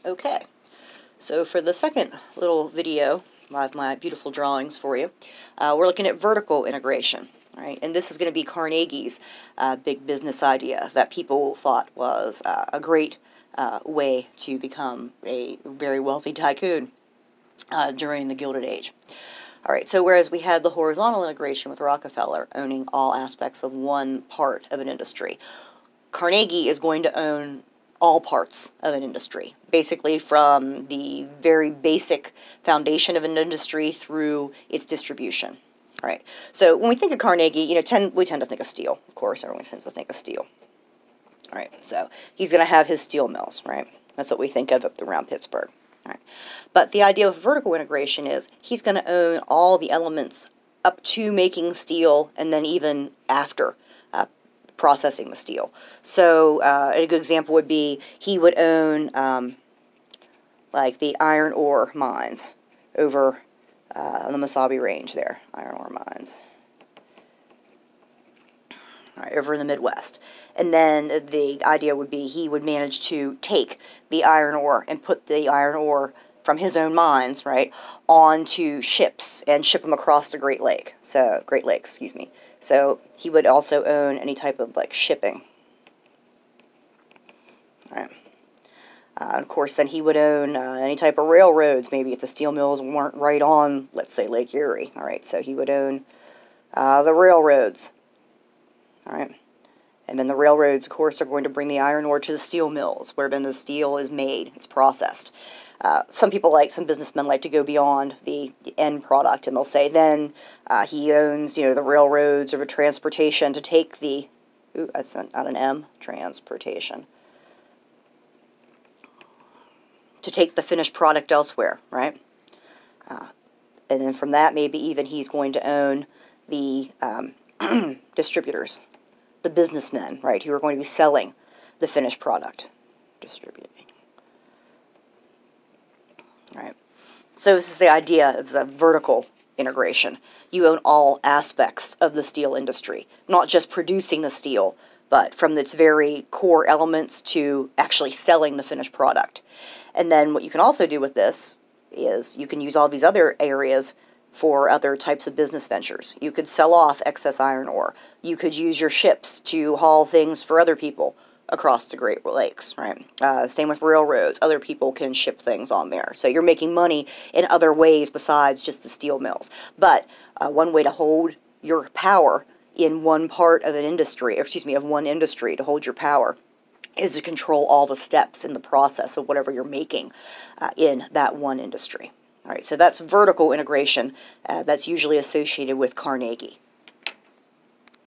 Okay, so for the second little video of my beautiful drawings for you, we're looking at vertical integration, right? And this is going to be Carnegie's big business idea that people thought was a great way to become a very wealthy tycoon during the Gilded Age. All right, so whereas we had the horizontal integration with Rockefeller owning all aspects of one part of an industry, Carnegie is going to own all parts of an industry, basically from the very basic foundation of an industry through its distribution. All right, so when we think of Carnegie, we tend to think of steel. Of course, everyone tends to think of steel. All right, so he's going to have his steel mills, right? That's what we think of up around Pittsburgh. All right, but the idea of vertical integration is he's going to own all the elements up to making steel and then even after processing the steel. So a good example would be he would own like the iron ore mines over on the Mesabi Range there, iron ore mines. All right, over in the Midwest. And then the idea would be he would manage to take the iron ore and put the iron ore from his own mines, right, onto ships and ship them across the Great Lakes, excuse me. So he would also own any type of like shipping. All right. Of course, then he would own any type of railroads, maybe if the steel mills weren't right on, let's say, Lake Erie. All right, so he would own the railroads. All right. And then the railroads, of course, are going to bring the iron ore to the steel mills, where then the steel is made, it's processed. Some businessmen like to go beyond the end product, and they'll say then he owns, the railroads or the transportation to take the, that's not an M, transportation, to take the finished product elsewhere, right? And then from that, maybe even he's going to own the distributors, the businessmen, right, who are going to be selling the finished product, distributing. All right. So this is the idea of the vertical integration. You own all aspects of the steel industry, not just producing the steel, but from its very core elements to actually selling the finished product. And then what you can also do with this is you can use all these other areas for other types of business ventures. You could sell off excess iron ore. You could use your ships to haul things for other people across the Great Lakes, right? Same with railroads. Other people can ship things on there. So you're making money in other ways besides just the steel mills. But one way to hold your power in one part of an industry, of one industry, to hold your power, is to control all the steps in the process of whatever you're making in that one industry. All right, so that's vertical integration. That's usually associated with Carnegie.